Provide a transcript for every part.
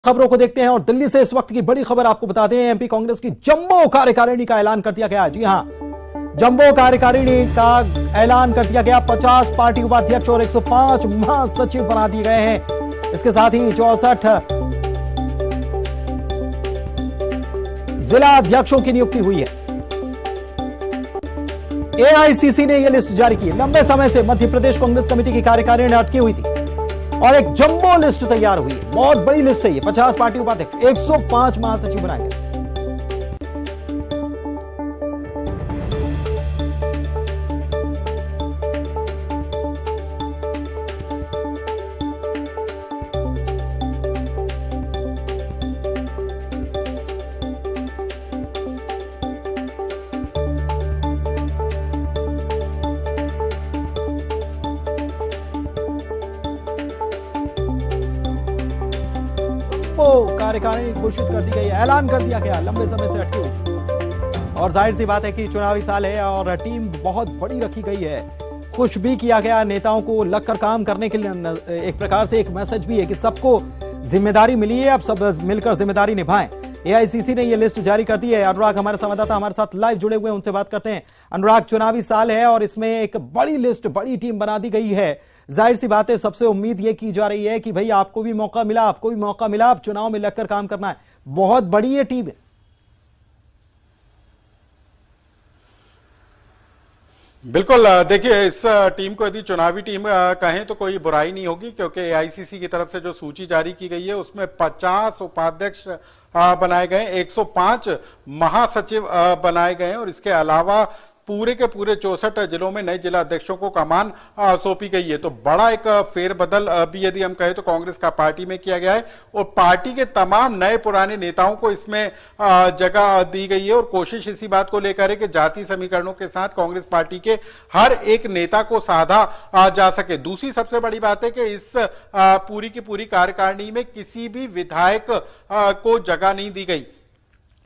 खबरों को देखते हैं और दिल्ली से इस वक्त की बड़ी खबर आपको बताते हैं। एमपी कांग्रेस की जंबो कार्यकारिणी का ऐलान कर दिया गया। जी हां, जंबो कार्यकारिणी का ऐलान कर दिया गया। 50 पार्टी उपाध्यक्ष और 105 महासचिव बना दिए गए हैं। इसके साथ ही 64 जिला अध्यक्षों की नियुक्ति हुई है। एआईसीसी ने यह लिस्ट जारी की। लंबे समय से मध्य प्रदेश कांग्रेस कमेटी की कार्यकारिणी अटकी हुई थी और एक जंबो लिस्ट तैयार हुई है। बहुत बड़ी लिस्ट है ये। 50 पार्टी उपाध्यक्ष, 105 महासचिव बनाए गए। कार्यकारिणी घोषित कर दी गई है, ऐलान कर दिया गया। लंबे समय से अटकी हुई और जाहिर सी बात है कि चुनावी साल है और टीम बहुत बड़ी रखी गई है। खुश भी किया गया नेताओं को लगकर काम करने के लिए। एक प्रकार से एक मैसेज भी है कि सबको जिम्मेदारी मिली है, अब सब मिलकर जिम्मेदारी निभाएं। एआईसीसी ने यह लिस्ट जारी कर दी है। अनुराग हमारे संवाददाता हमारे साथ लाइव जुड़े हुए हैं, उनसे बात करते हैं। अनुराग, चुनावी साल है और इसमें एक बड़ी लिस्ट, बड़ी टीम बना दी गई है। जाहिर सी बात है, सबसे उम्मीद यह की जा रही है कि भाई आपको भी मौका मिला, आपको भी मौका मिला, आप चुनाव में लगकर काम करना है। बहुत बड़ी ये टीम है। बिल्कुल, देखिए इस टीम को यदि चुनावी टीम कहें तो कोई बुराई नहीं होगी, क्योंकि एआईसीसी की तरफ से जो सूची जारी की गई है उसमें 50 उपाध्यक्ष बनाए गए, 105 महासचिव बनाए गए और इसके अलावा पूरे के पूरे 64 जिलों में नए जिला अध्यक्षों को कमान सौंपी गई है। तो बड़ा एक फेरबदल भी यदि हम कहें तो कांग्रेस का पार्टी में किया गया है और पार्टी के तमाम नए पुराने नेताओं को इसमें जगह दी गई है। और कोशिश इसी बात को लेकर है कि जाति समीकरणों के साथ कांग्रेस पार्टी के हर एक नेता को साधा जा सके। दूसरी सबसे बड़ी बात है कि इस पूरी की पूरी कार्यकारिणी में किसी भी विधायक को जगह नहीं दी गई।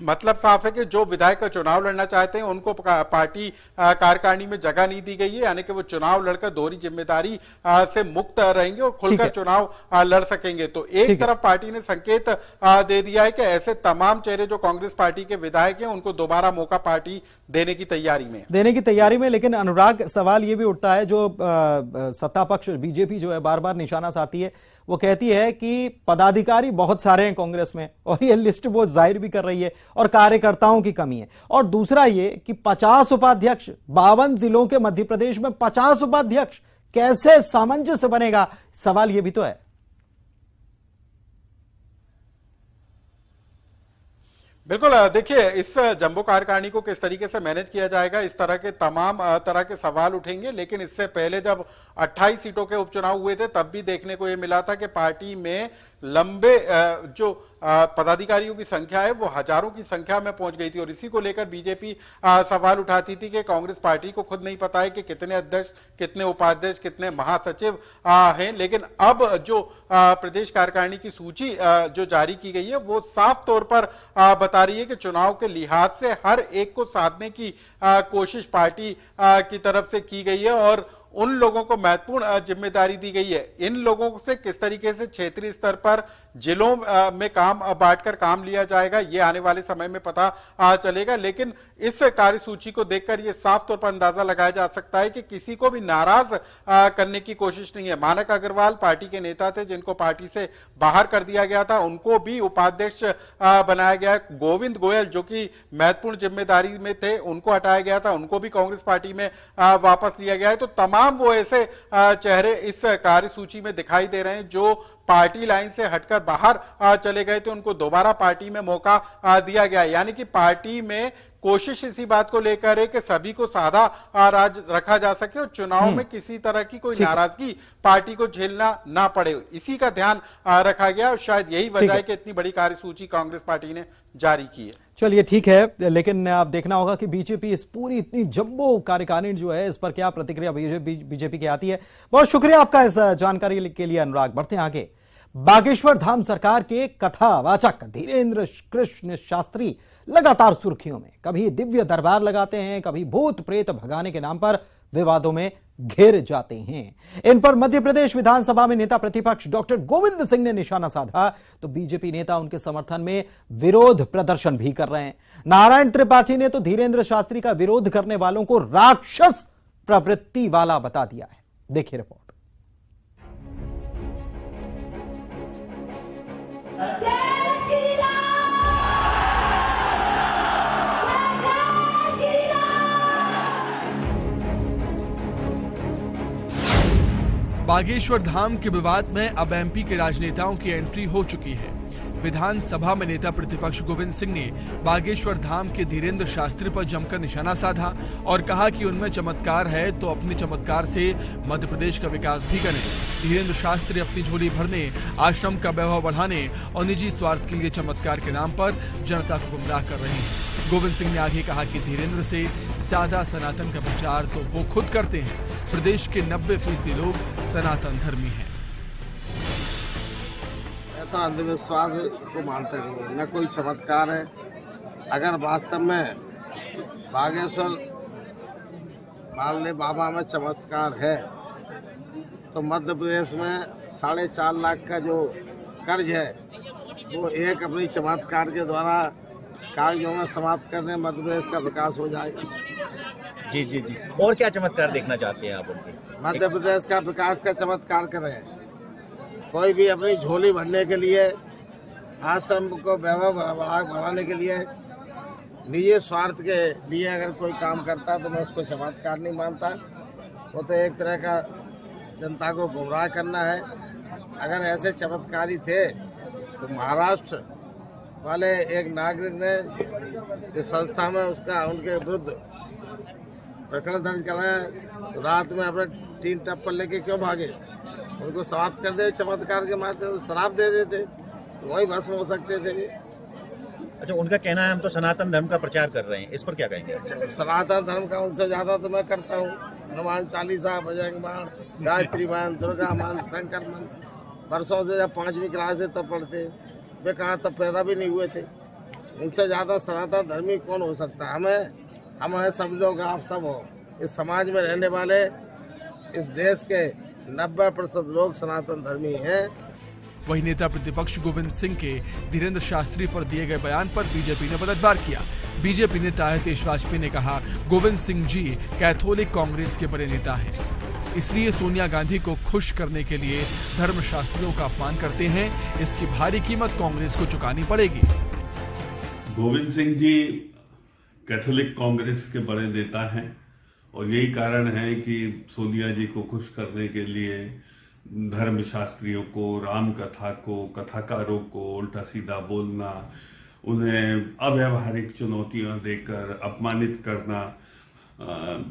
मतलब साफ है कि जो विधायक चुनाव लड़ना चाहते हैं उनको पार्टी कार्यकारिणी में जगह नहीं दी गई है, यानी कि वो चुनाव लड़कर दोहरी जिम्मेदारी से मुक्त रहेंगे और खुलकर चुनाव लड़ सकेंगे। तो एक तरफ पार्टी ने संकेत दे दिया है कि ऐसे तमाम चेहरे जो कांग्रेस पार्टी के विधायक हैं उनको दोबारा मौका पार्टी देने की तैयारी में। लेकिन अनुराग, सवाल ये भी उठता है, जो सत्ता पक्ष बीजेपी जो है बार बार निशाना साधती है, वो कहती है कि पदाधिकारी बहुत सारे हैं कांग्रेस में और ये लिस्ट वो जाहिर भी कर रही है और कार्यकर्ताओं की कमी है। और दूसरा ये कि 50 उपाध्यक्ष, 52 जिलों के मध्य प्रदेश में 50 उपाध्यक्ष, कैसे सामंजस्य बनेगा? सवाल ये भी तो है। बिल्कुल, देखिए इस जंबो कार्यकारिणी को किस तरीके से मैनेज किया जाएगा, इस तरह के तमाम तरह के सवाल उठेंगे। लेकिन इससे पहले जब 28 सीटों के उपचुनाव हुए थे तब भी देखने को यह मिला था कि पार्टी में लंबे जो पदाधिकारियों की संख्या है वो हजारों की संख्या में पहुंच गई थी और इसी को लेकर बीजेपी सवाल उठाती थी कि कांग्रेस पार्टी को खुद नहीं पता है कि कितने अध्यक्ष, कितने उपाध्यक्ष, कितने महासचिव हैं। लेकिन अब जो प्रदेश कार्यकारिणी की सूची जो जारी की गई है वो साफ तौर पर बता रही है कि चुनाव के लिहाज से हर एक को साधने की कोशिश पार्टी की तरफ से की गई है और उन लोगों को महत्वपूर्ण जिम्मेदारी दी गई है। इन लोगों से किस तरीके से क्षेत्रीय स्तर पर जिलों में काम बांटकर काम लिया जाएगा ये आने वाले समय में पता चलेगा। लेकिन इस कार्यसूची को देखकर ये साफ तौर पर अंदाजा लगाया जा सकता है कि किसी को भी नाराज करने की कोशिश नहीं है। मानक अग्रवाल पार्टी के नेता थे जिनको पार्टी से बाहर कर दिया गया था, उनको भी उपाध्यक्ष बनाया गया। गोविंद गोयल जो कि महत्वपूर्ण जिम्मेदारी में थे उनको हटाया गया था, उनको भी कांग्रेस पार्टी में वापस लिया गया है। तो तमाम वो ऐसे चेहरे इस कार्यसूची में दिखाई दे रहे हैं जो पार्टी लाइन से हटकर बाहर चले गए थे, उनको दोबारा पार्टी में मौका दिया गया। यानी कि पार्टी में कोशिश इसी बात को लेकर है कि सभी को साधा राज रखा जा सके और चुनाव में किसी तरह की कोई नाराजगी पार्टी को झेलना ना पड़े, इसी का ध्यान रखा गया और शायद यही वजह है कि इतनी बड़ी कार्यसूची कांग्रेस पार्टी ने जारी की है। चलिए ठीक है, लेकिन आप देखना होगा कि बीजेपी इस पूरी इतनी जंबो कार्यकारिणी जो है इस पर क्या प्रतिक्रिया बीजेपी की आती है। बहुत शुक्रिया आपका इस जानकारी के लिए अनुराग। बढ़ते हैं आगे। बागेश्वर धाम सरकार के कथावाचक धीरेन्द्र कृष्ण शास्त्री लगातार सुर्खियों में। कभी दिव्य दरबार लगाते हैं, कभी भूत प्रेत भगाने के नाम पर विवादों में घिर जाते हैं। इन पर मध्य प्रदेश विधानसभा में नेता प्रतिपक्ष डॉक्टर गोविंद सिंह ने निशाना साधा तो बीजेपी नेता उनके समर्थन में विरोध प्रदर्शन भी कर रहे हैं। नारायण त्रिपाठी ने तो धीरेन्द्र शास्त्री का विरोध करने वालों को राक्षस प्रवृत्ति वाला बता दिया है। देखिए रिपोर्ट। बागेश्वर धाम के विवाद में अब एमपी के राजनेताओं की एंट्री हो चुकी है। विधानसभा में नेता प्रतिपक्ष गोविंद सिंह ने बागेश्वर धाम के धीरेन्द्र शास्त्री पर जमकर निशाना साधा और कहा कि उनमें चमत्कार है तो अपने चमत्कार से मध्य प्रदेश का विकास भी करें। धीरेन्द्र शास्त्री अपनी झोली भरने, आश्रम का वैभव बढ़ाने और निजी स्वार्थ के लिए चमत्कार के नाम पर जनता को गुमराह कर रहे हैं। गोविंद सिंह ने आगे कहा कि धीरेन्द्र से ज्यादा सनातन का प्रचार तो वो खुद करते हैं। प्रदेश के 90% लोग सनातन धर्मी हैं। तो अंधविश्वास को मानते नहीं, न कोई चमत्कार है। अगर वास्तव में बागेश्वर मालने बाबा में चमत्कार है तो मध्य प्रदेश में 4.5 लाख का जो कर्ज है वो एक अपनी चमत्कार के द्वारा कागजों में समाप्त कर दें, मध्य प्रदेश का विकास हो जाएगा। जी जी जी। और क्या चमत्कार देखना चाहते हैं आप उनके? मध्य प्रदेश का विकास का चमत्कार करें। कोई भी अपनी झोली भरने के लिए, आश्रम को वैभव बढ़ाने के लिए, निजी स्वार्थ के लिए अगर कोई काम करता तो मैं उसको चमत्कार नहीं मानता। वो तो एक तरह का जनता को गुमराह करना है। अगर ऐसे चमत्कारी थे तो महाराष्ट्र वाले एक नागरिक ने जो संस्था में उसका उनके विरुद्ध प्रकरण दर्ज कराया, तो रात में अपने 3 टप्पर लेके क्यों भागे? उनको समाप्त कर दे, चमत्कार के माध्यम से शराब दे देते तो वही भस्म हो सकते थे भी। अच्छा, उनका कहना है हम तो सनातन धर्म का प्रचार कर रहे हैं, इस पर क्या कहेंगे? सनातन धर्म का उनसे ज्यादा तो मैं करता हूँ। हनुमान चालीसा, बजरंग बाण, गायत्री मान, दुर्गा मान, शंकर मान, वर्षों से जब 5वीं क्लास से तब पढ़ते, वे कहाँ तब पैदा भी नहीं हुए थे। उनसे ज्यादा सनातन धर्मी कौन हो सकता है? हम हैं सब लोग, आप सब हो। इस समाज में रहने वाले इस देश के 90% लोग सनातन धर्मी हैं। वही नेता प्रतिपक्ष गोविंद सिंह के धीरेन्द्र शास्त्री पर दिए गए बयान पर बीजेपी ने पलटवार किया। बीजेपी नेता हितेश वाजपेयी ने कहा, गोविंद सिंह जी कैथोलिक कांग्रेस के बड़े नेता हैं, इसलिए सोनिया गांधी को खुश करने के लिए धर्मशास्त्रियों का अपमान करते हैं। इसकी भारी कीमत कांग्रेस को चुकानी पड़ेगी। गोविंद सिंह जी कैथोलिक कांग्रेस के बड़े नेता हैं और यही कारण है कि सोनिया जी को खुश करने के लिए धर्मशास्त्रियों को, राम कथा को, कथाकारों को उल्टा सीधा बोलना, उन्हें अव्यवहारिक चुनौतियां देकर अपमानित करना,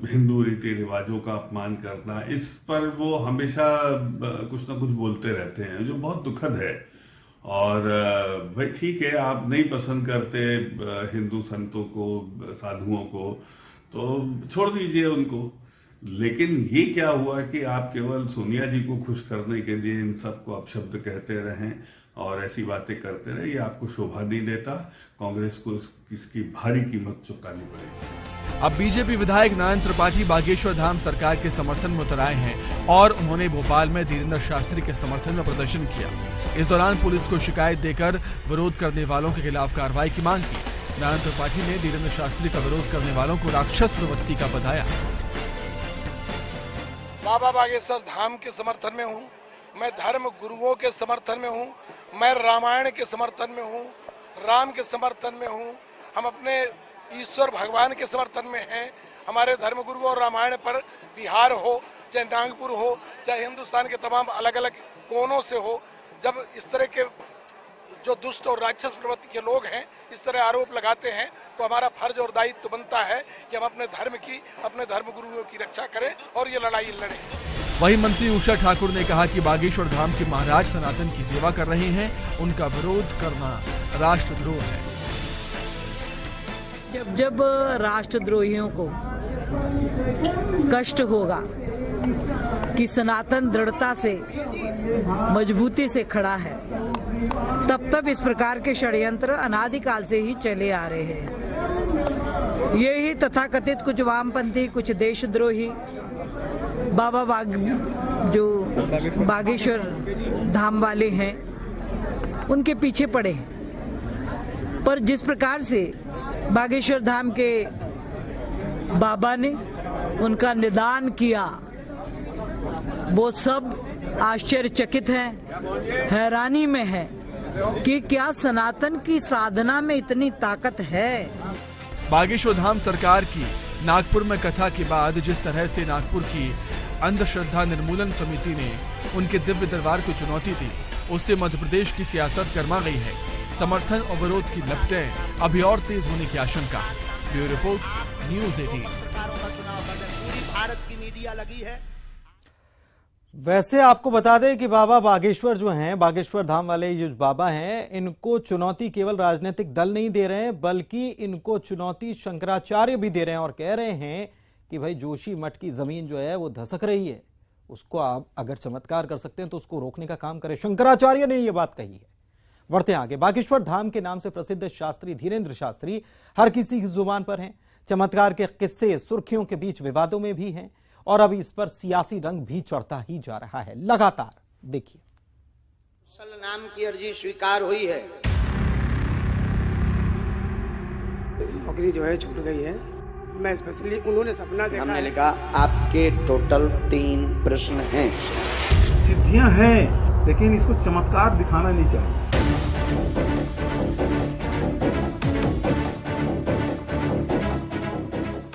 हिंदू रीति रिवाजों का अपमान करना, इस पर वो हमेशा कुछ ना कुछ बोलते रहते हैं, जो बहुत दुखद है। और भाई ठीक है, आप नहीं पसंद करते हिंदू संतों को, साधुओं को, तो छोड़ दीजिए उनको। लेकिन ये क्या हुआ कि आप केवल सोनिया जी को खुश करने के लिए इन सबको अपशब्द कहते रहें और ऐसी बातें करते रहे, ये आपको शोभा नहीं देता। कांग्रेस को इसकी भारी कीमत चुकानी पड़ेगी। अब बीजेपी विधायक नारायण त्रिपाठी बागेश्वर धाम सरकार के समर्थन में उतर आए हैं और उन्होंने भोपाल में धीरेन्द्र शास्त्री के समर्थन में प्रदर्शन किया। इस दौरान पुलिस को शिकायत देकर विरोध करने वालों के खिलाफ कार्रवाई की मांग की। नारायण त्रिपाठी ने धीरेन्द्र शास्त्री का विरोध करने वालों को राक्षस प्रवृत्ति का बताया। बाबा बागेश्वर धाम के समर्थन में हूँ, मैं धर्म गुरुओं के समर्थन में हूँ, मैं रामायण के समर्थन में हूँ, राम के समर्थन में हूँ, हम अपने ईश्वर भगवान के समर्थन में हैं। हमारे धर्म गुरु और रामायण पर बिहार हो, चाहे नागपुर हो, चाहे हिंदुस्तान के तमाम अलग अलग कोनों से हो, जब इस तरह के जो दुष्ट और राक्षस प्रवृत्ति के लोग हैं इस तरह आरोप लगाते हैं तो हमारा फर्ज और दायित्व बनता है कि हम अपने धर्म की, अपने धर्म गुरुओं की रक्षा करें और ये लड़ाई लड़ें। वही मंत्री उषा ठाकुर ने कहा कि बागेश्वर धाम के महाराज सनातन की सेवा कर रहे हैं, उनका विरोध करना राष्ट्रद्रोह है। जब जब राष्ट्रद्रोहियों को कष्ट होगा कि सनातन दृढ़ता से, मजबूती से खड़ा है, तब तब इस प्रकार के षड्यंत्र अनादिकाल से ही चले आ रहे हैं। ये ही तथाकथित कुछ वामपंथी, कुछ देशद्रोही जो बागेश्वर धाम वाले हैं उनके पीछे पड़े हैं। पर जिस प्रकार से बागेश्वर धाम के बाबा ने उनका निदान किया, वो सब आश्चर्यचकित हैं, हैरानी में है कि क्या सनातन की साधना में इतनी ताकत है। बागेश्वर धाम सरकार की नागपुर में कथा के बाद जिस तरह से नागपुर की अंधश्रद्धा निर्मूलन समिति ने उनके दिव्य दरबार को चुनौती दी, उससे मध्य प्रदेश की सियासत गर्मा गई है। समर्थन और विरोध की लपटें अभी और तेज होने की आशंका। Bureau report, news 18। भारत की मीडिया लगी है। वैसे आपको बता दें कि बाबा बागेश्वर जो हैं, बागेश्वर धाम वाले जो बाबा हैं, इनको चुनौती केवल राजनीतिक दल नहीं दे रहे हैं, बल्कि इनको चुनौती शंकराचार्य भी दे रहे हैं और कह रहे हैं कि भाई जोशी मठ की जमीन जो है वो धसक रही है, उसको आप अगर चमत्कार कर सकते हैं तो उसको रोकने का काम करें। शंकराचार्य ने यह बात कही है। बढ़ते हैं आगे। बागेश्वर धाम के नाम से प्रसिद्ध शास्त्री धीरेन्द्र शास्त्री हर किसी की जुबान पर हैं। चमत्कार के किस्से सुर्खियों के बीच विवादों में भी हैं और अब इस पर सियासी रंग भी चढ़ता ही जा रहा है लगातार। देखिए, नाम की अर्जी स्वीकार हुई है। नौकरी जो है छूट गई है। मैं स्पेशली उन्होंने सपना देखा। हमने लिखा आपके टोटल 3 प्रश्न हैं। सिद्धियां हैं, लेकिन इसको चमत्कार दिखाना नहीं चाहिए।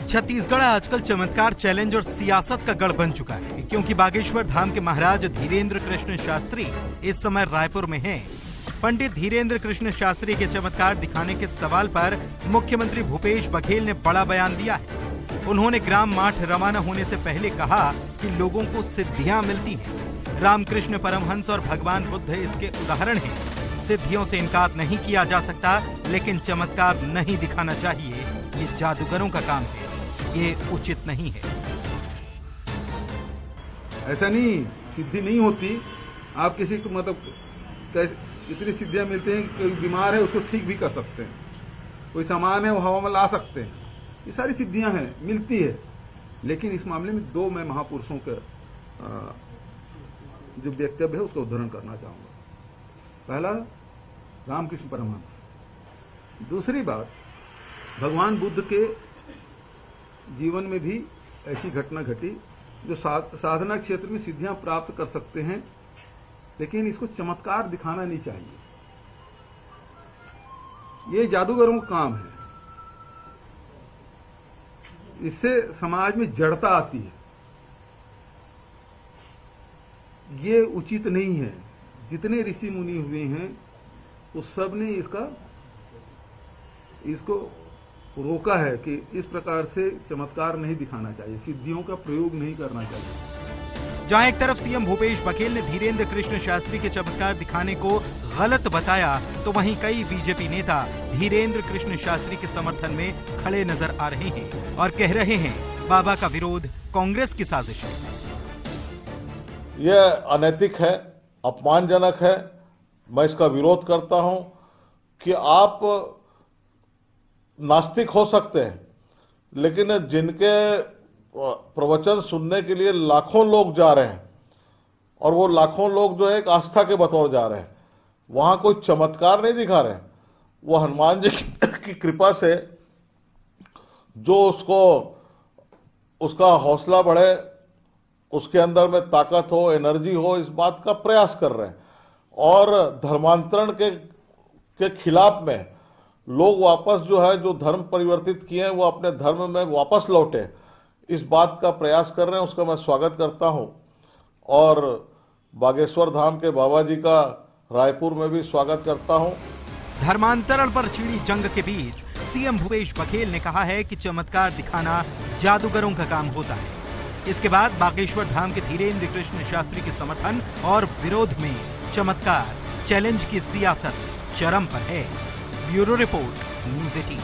छत्तीसगढ़ आजकल चमत्कार चैलेंज और सियासत का गढ़ बन चुका है, क्योंकि बागेश्वर धाम के महाराज धीरेन्द्र कृष्ण शास्त्री इस समय रायपुर में हैं। पंडित धीरेन्द्र कृष्ण शास्त्री के चमत्कार दिखाने के सवाल पर मुख्यमंत्री भूपेश बघेल ने बड़ा बयान दिया है। उन्होंने ग्राम माठ रवाना होने से पहले कहा कि लोगों को सिद्धियां मिलती हैं। रामकृष्ण परमहंस और भगवान बुद्ध इसके उदाहरण हैं। सिद्धियों से इनकार नहीं किया जा सकता, लेकिन चमत्कार नहीं दिखाना चाहिए। ये जादूगरों का काम है, ये उचित नहीं है। ऐसा नहीं, सिद्धि नहीं होती। आप किसी को मतलब इतनी सिद्धियां मिलती हैं, कोई बीमार है उसको ठीक भी कर सकते हैं, कोई सामान है वो हवा में ला सकते हैं। ये सारी सिद्धियां हैं, मिलती है। लेकिन इस मामले में 2 मैं महापुरुषों का जो वक्तव्य है उसका उद्धरण करना चाहूंगा। पहला, रामकृष्ण परमहंस। दूसरी बात, भगवान बुद्ध के जीवन में भी ऐसी घटना घटी जो साधना क्षेत्र में सिद्धियां प्राप्त कर सकते हैं, लेकिन इसको चमत्कार दिखाना नहीं चाहिए। ये जादूगरों का काम है। इससे समाज में जड़ता आती है, ये उचित नहीं है। जितने ऋषि मुनि हुए हैं उस सब ने इसको रोका है कि इस प्रकार से चमत्कार नहीं दिखाना चाहिए, सिद्धियों का प्रयोग नहीं करना चाहिए। जहां एक तरफ सीएम भूपेश बघेल ने धीरेन्द्र कृष्ण शास्त्री के चमत्कार दिखाने को गलत बताया, तो वहीं कई बीजेपी नेता धीरेन्द्र कृष्ण शास्त्री के समर्थन में खड़े नजर आ रहे हैं और कह रहे हैं बाबा का विरोध कांग्रेस की साजिश है। यह अनैतिक है, अपमानजनक है। मैं इसका विरोध करता हूं कि आप नास्तिक हो सकते हैं, लेकिन जिनके प्रवचन सुनने के लिए लाखों लोग जा रहे हैं और वो लाखों लोग जो है एक आस्था के बतौर जा रहे हैं, वहां कोई चमत्कार नहीं दिखा रहे हैं। वो हनुमान जी की कृपा से जो उसका हौसला बढ़े, उसके अंदर में ताकत हो, एनर्जी हो, इस बात का प्रयास कर रहे हैं। और धर्मांतरण के खिलाफ में लोग वापस जो है, जो धर्म परिवर्तित किए हैं, वो अपने धर्म में वापस लौटे, इस बात का प्रयास कर रहे हैं। उसका मैं स्वागत करता हूं। और बागेश्वर धाम के बाबा जी का रायपुर में भी स्वागत करता हूं। धर्मांतरण पर छिड़ी जंग के बीच सीएम भूपेश बघेल ने कहा है कि चमत्कार दिखाना जादूगरों का काम होता है। इसके बाद बागेश्वर धाम के धीरेन्द्र कृष्ण शास्त्री के समर्थन और विरोध में चमत्कार चैलेंज की सियासत चरम पर है। Bureau report, news 18।